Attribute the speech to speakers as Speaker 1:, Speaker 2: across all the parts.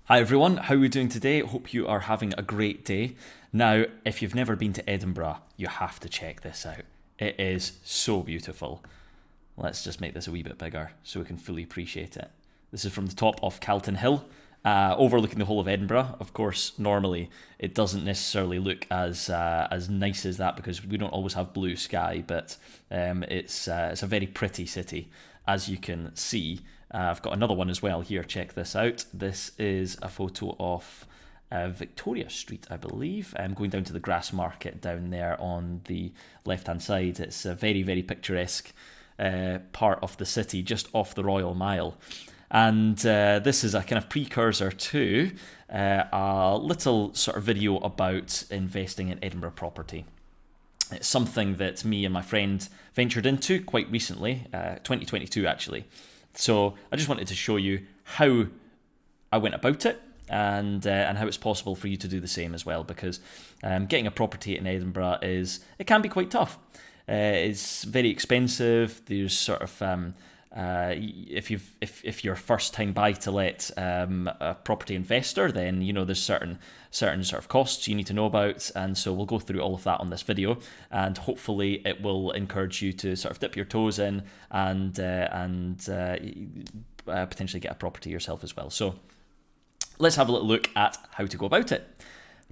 Speaker 1: Hi everyone, how are we doing today? Hope you are having a great day. Now, if you've never been to Edinburgh, you have to check this out. It is so beautiful. Let's just make this a wee bit bigger so we can fully appreciate it. This is from the top of Calton Hill, overlooking the whole of Edinburgh. Of course, normally it doesn't necessarily look as nice as that because we don't always have blue sky, but it's a very pretty city, as you can see. I've got another one as well here. Check this out. This is a photo of Victoria Street, I believe. Going down to the grass market down there on the left-hand side. It's a very, very picturesque part of the city, just off the Royal Mile. And this is a kind of precursor to a little sort of video about investing in Edinburgh property. It's something that me and my friend ventured into quite recently, 2022 actually. So I just wanted to show you how I went about it and how it's possible for you to do the same as well, because getting a property in Edinburgh it can be quite tough. It's very expensive. There's sort of if you're a first time buy to let a property investor, then there's certain sort of costs you need to know about, and so we'll go through all of that on this video, and hopefully it will encourage you to sort of dip your toes in and potentially get a property yourself as well. So let's have a little look at how to go about it.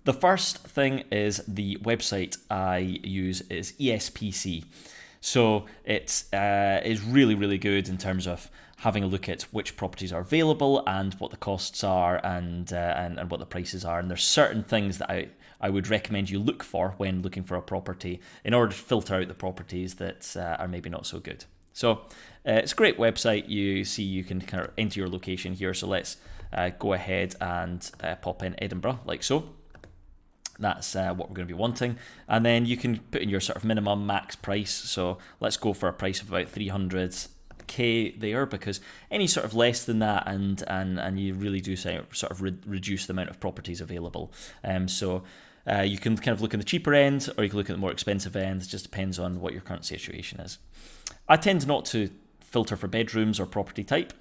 Speaker 1: The first thing is the website I use is ESPC. So it is really, really good in terms of having a look at which properties are available and what the costs are and what the prices are. And there's certain things that I would recommend you look for when looking for a property in order to filter out the properties that are maybe not so good. So it's a great website. You see you can kind of enter your location here. So let's go ahead and pop in Edinburgh like so. That's what we're going to be wanting, and then you can put in your sort of minimum max price. So let's go for a price of about 300k there, because any sort of less than that and you really do sort of reduce the amount of properties available. So you can kind of look at the cheaper end, or you can look at the more expensive end. It just depends on what your current situation is. I tend not to filter for bedrooms or property type.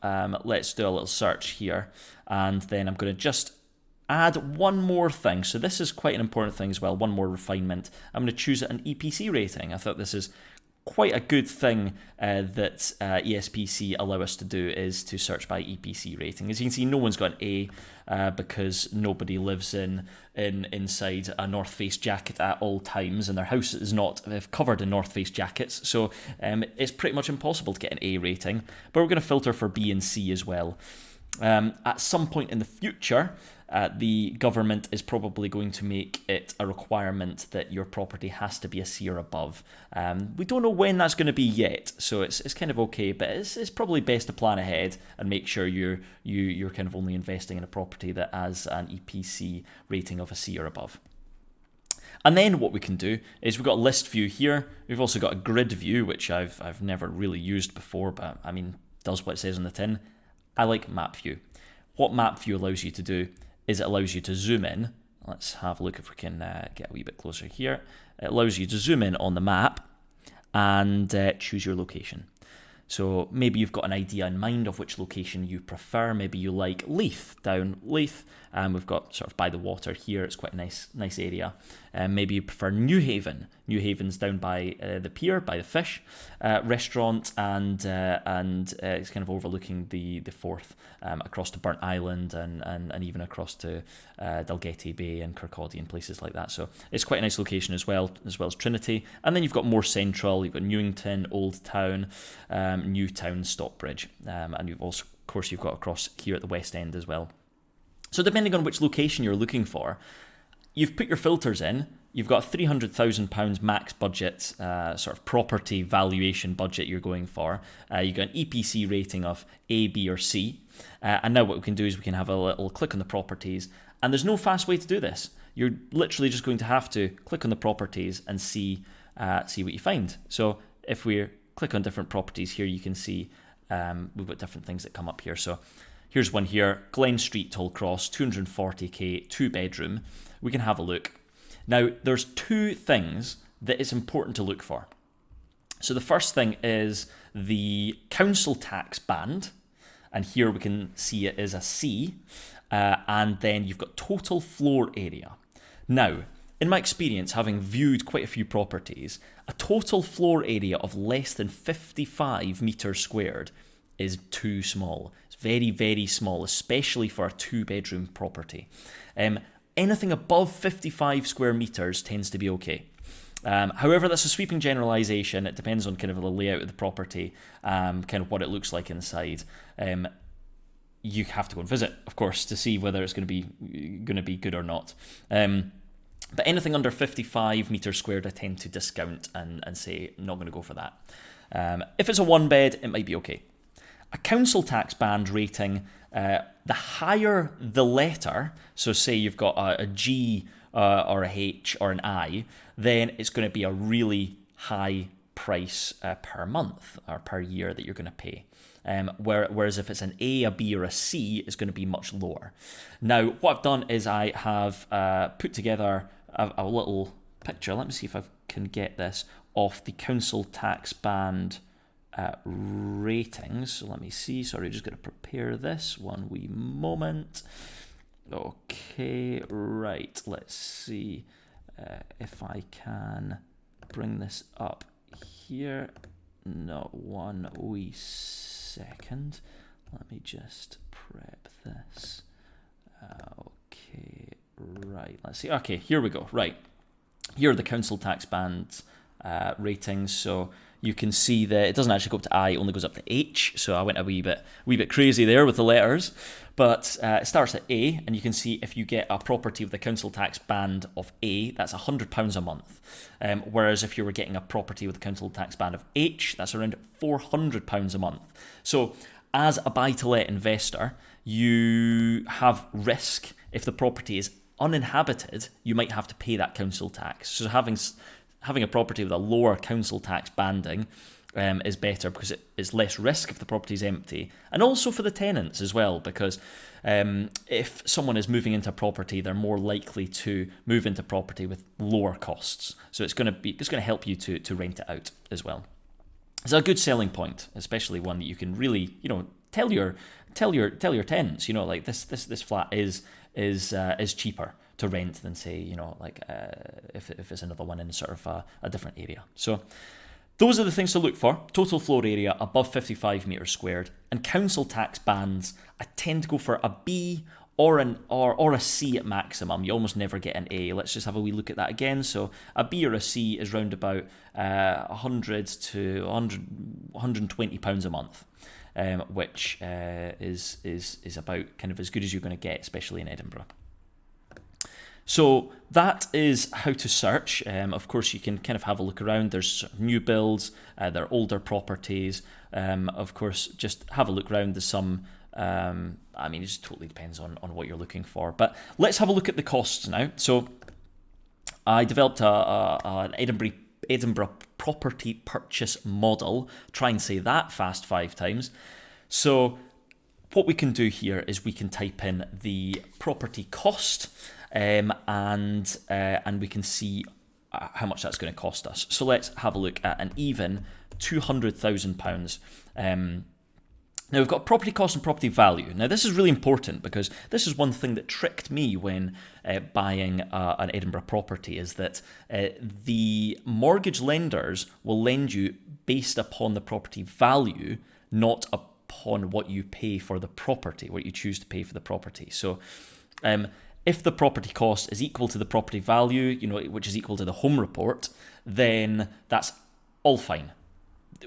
Speaker 1: Let's do a little search here, and then I'm going to just add one more thing. So this is quite an important thing as well, one more refinement. I'm going to choose an EPC rating. I thought this is quite a good thing that ESPC allow us to do, is to search by EPC rating. As you can see, no one's got an A because nobody lives inside a North Face jacket at all times, and their house is not covered in North Face jackets. So it's pretty much impossible to get an A rating, but we're going to filter for B and C as well. At some point in the future, the government is probably going to make it a requirement that your property has to be a C or above. We don't know when that's going to be yet, so it's kind of okay, but it's probably best to plan ahead and make sure you're kind of only investing in a property that has an EPC rating of a C or above. And then what we can do is we've got a list view here. We've also got a grid view, which I've never really used before, but I mean, does what it says on the tin. I like map view. What map view allows you to do is it allows you to zoom in. Let's have a look if we can get a wee bit closer here. It allows you to zoom in on the map and choose your location. So maybe you've got an idea in mind of which location you prefer. Maybe you like Leith, down Leith. We've got sort of by the water here. It's quite a nice area. Maybe you prefer Newhaven. Newhaven's down by the pier, by the fish restaurant, and it's kind of overlooking the Forth across to Burnt Island and even across to Dalgety Bay and Kirkcaldy and places like that. So it's quite a nice location as well as Trinity. And then you've got more central. You've got Newington, Old Town, Newtown, Stockbridge, and you've also, of course, you've got across here at the West End as well. So depending on which location you're looking for, you've put your filters in. You've got a £300,000 max budget, sort of property valuation budget you're going for. You've got an EPC rating of A, B, or C. And now what we can do is we can have a little click on the properties. And there's no fast way to do this. You're literally just going to have to click on the properties and see what you find. So if we click on different properties here, you can see we've got different things that come up here. So here's one here, Glen Street, Tollcross, 240k, 2-bedroom. We can have a look. Now, there's two things that it's important to look for. So the first thing is the council tax band, and here we can see it is a C, and then you've got total floor area. Now, in my experience, having viewed quite a few properties, a total floor area of less than 55 meters squared is too small. It's very, very small, especially for a 2-bedroom property. Anything above 55 square meters tends to be okay. However, that's a sweeping generalization. It depends on kind of the layout of the property, kind of what it looks like inside. You have to go and visit, of course, to see whether it's going to be good or not. But anything under 55 meters squared, I tend to discount and say not going to go for that. If it's a 1-bed, it might be okay. A council tax band rating, the higher the letter, so say you've got a G or a H or an I, then it's going to be a really high price per month or per year that you're going to pay. Whereas if it's an A, a B, or a C, it's going to be much lower. Now, what I've done is I have put together a little picture. Let me see if I can get this off the council tax band ratings. So let me see. Sorry, just going to prepare this one wee moment. Okay, right. Let's see if I can bring this up here. No, one wee second. Let me just prep this. Okay, right. Let's see. Okay, here we go. Right. Here are the council tax band ratings. So you can see that it doesn't actually go up to I, it only goes up to H. So I went a wee bit crazy there with the letters. But it starts at A, and you can see if you get a property with a council tax band of A, that's £100 a month. Whereas if you were getting a property with a council tax band of H, that's around £400 a month. So as a buy-to-let investor, you have risk. If the property is uninhabited, you might have to pay that council tax. So having a property with a lower council tax banding is better because it's less risk if the property is empty, and also for the tenants as well, because if someone is moving into a property, they're more likely to move into property with lower costs. So it's going to help you to rent it out as well. It's a good selling point, especially one that you can really tell your tenants, like this flat is cheaper to rent than say if it's another one in sort of a different area. So those are the things to look for. Total floor area above 55 meters squared, and council tax bands. I tend to go for a B or a C at maximum. You almost never get an A. Let's just have a wee look at that again. So a B or a C is round about 100 to 120 pounds a month, which is about kind of as good as you're going to get, especially in Edinburgh. So that is how to search. Of course, you can kind of have a look around. There's new builds, there are older properties. Of course, just have a look around. There's some, it just totally depends on what you're looking for. But let's have a look at the costs now. So I developed an Edinburgh property purchase model. Try and say that fast 5 times. So what we can do here is we can type in the property cost, and we can see how much that's going to cost us. So let's have a look at an even £200,000. Now we've got property cost and property value. Now this is really important because this is one thing that tricked me when buying an Edinburgh property, is that the mortgage lenders will lend you based upon the property value, not upon what you pay for the property, what you choose to pay for the property. So if the property cost is equal to the property value, which is equal to the home report, then that's all fine.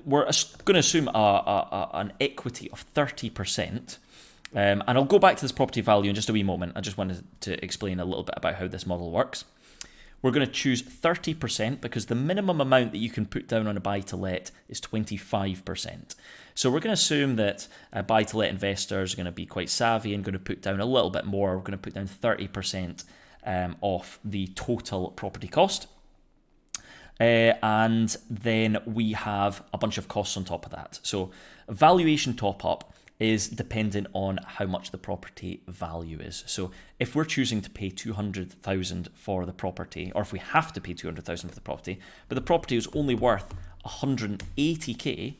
Speaker 1: We're going to assume an equity of 30%. And I'll go back to this property value in just a wee moment. I just wanted to explain a little bit about how this model works. We're going to choose 30% because the minimum amount that you can put down on a buy-to-let is 25%. So we're going to assume that buy-to-let investors are going to be quite savvy and going to put down a little bit more. We're going to put down 30% off the total property cost. And then we have a bunch of costs on top of that. So valuation top-up is dependent on how much the property value is. So if we're choosing to pay 200,000 for the property, or if we have to pay 200,000 for the property, but the property is only worth 180k,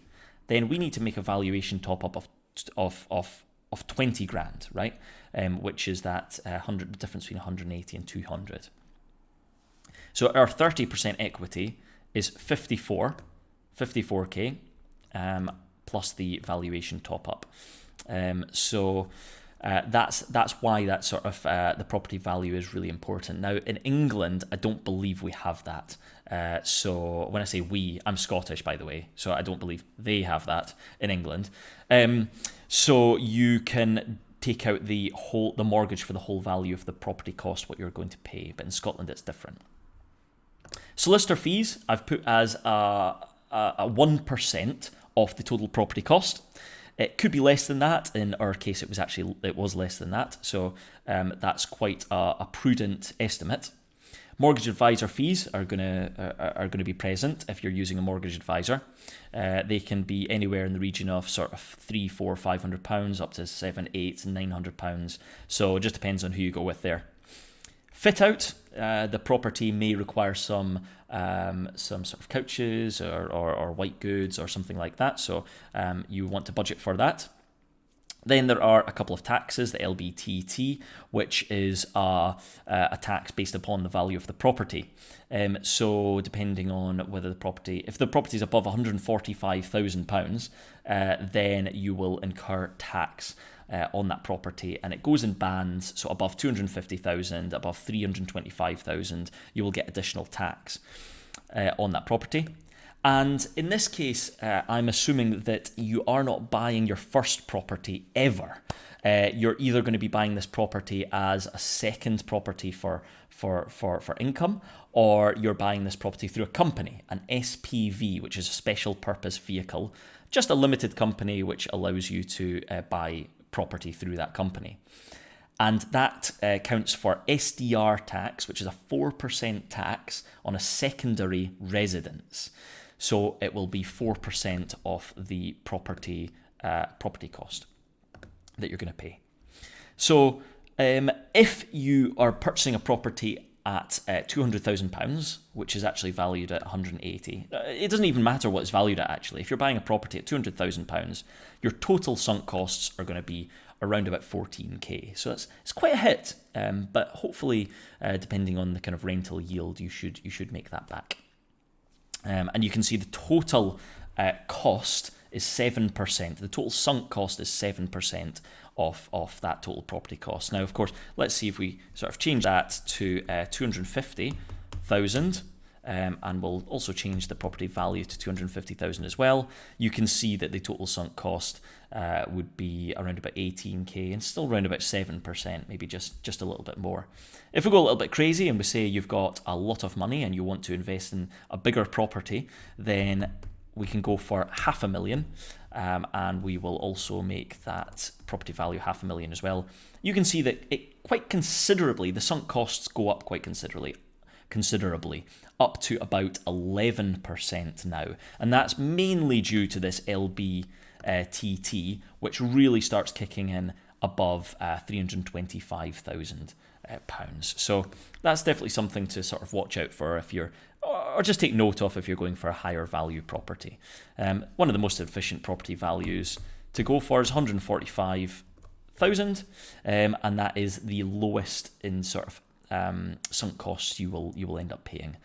Speaker 1: then we need to make a valuation top up of of 20 grand, right? Which is that the difference between 180 and 200. So our 30% equity is 54k, plus the valuation top up. That's why that sort of the property value is really important. Now in England, I don't believe we have that. So when I say we, I'm Scottish, by the way, so I don't believe they have that in England. So you can take out the mortgage for the whole value of the property cost, what you're going to pay, but in Scotland it's different. Solicitor fees I've put as a 1% of the total property cost. It could be less than that. In our case, it was less than that. So that's quite a prudent estimate. Mortgage advisor fees are gonna be present if you're using a mortgage advisor. They can be anywhere in the region of sort of £300, £400, £500 up to £700, £800, and £900. So it just depends on who you go with there. Fit out, the property may require some sort of couches or white goods or something like that, so you want to budget for that. Then there are a couple of taxes, the LBTT, which is a tax based upon the value of the property. So depending on whether if the property is above £145,000, then you will incur tax on that property, and it goes in bands. So above 250,000, above 325,000, you will get additional tax on that property. And in this case, I'm assuming that you are not buying your first property ever. You're either going to be buying this property as a second property for income, or you're buying this property through a company, an SPV, which is a special purpose vehicle, just a limited company which allows you to buy property through that company. And that counts for SDR tax, which is a 4% tax on a secondary residence. So it will be 4% of the property cost that you're going to pay. So if you are purchasing a property at £200,000, which is actually valued at 180, it doesn't even matter what it's valued at actually. If you're buying a property at £200,000, your total sunk costs are going to be around about 14k. So it's quite a hit, but hopefully, depending on the kind of rental yield, you should make that back. And you can see the total cost is 7%. The total sunk cost is 7% of that total property cost. Now, of course, let's see if we sort of change that to 250,000. And we'll also change the property value to 250,000 as well. You can see that the total sunk cost would be around about 18k and still around about 7%, maybe just a little bit more. If we go a little bit crazy and we say you've got a lot of money and you want to invest in a bigger property, then we can go for $500,000, and we will also make that property value $500,000 as well. You can see that the sunk costs go up quite considerably, up to about 11% now. And that's mainly due to this LBTT, which really starts kicking in above £325,000. So that's definitely something to sort of watch out for or just take note of if you're going for a higher value property. One of the most efficient property values to go for is 145,000, and that is the lowest in sort of sunk costs you will end up paying,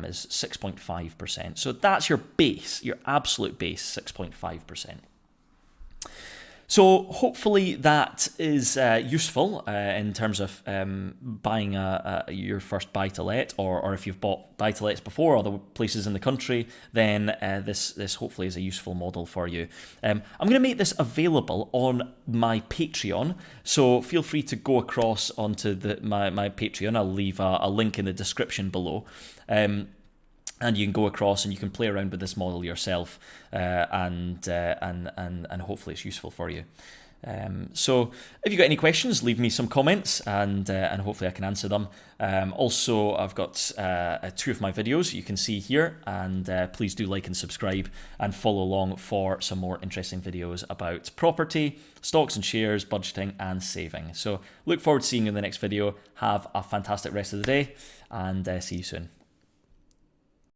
Speaker 1: is 6.5%. So that's your base, your absolute base, 6.5%. So hopefully that is useful in terms of buying your first buy-to-let, or if you've bought buy-to-lets before other places in the country, then this hopefully is a useful model for you. I'm going to make this available on my Patreon, so feel free to go across onto my Patreon. I'll leave a link in the description below. And you can go across and you can play around with this model yourself, and hopefully it's useful for you. So if you've got any questions, leave me some comments, and hopefully I can answer them. Also, I've got 2 of my videos you can see here, and please do like and subscribe and follow along for some more interesting videos about property, stocks and shares, budgeting and saving. So look forward to seeing you in the next video. Have a fantastic rest of the day, and see you soon.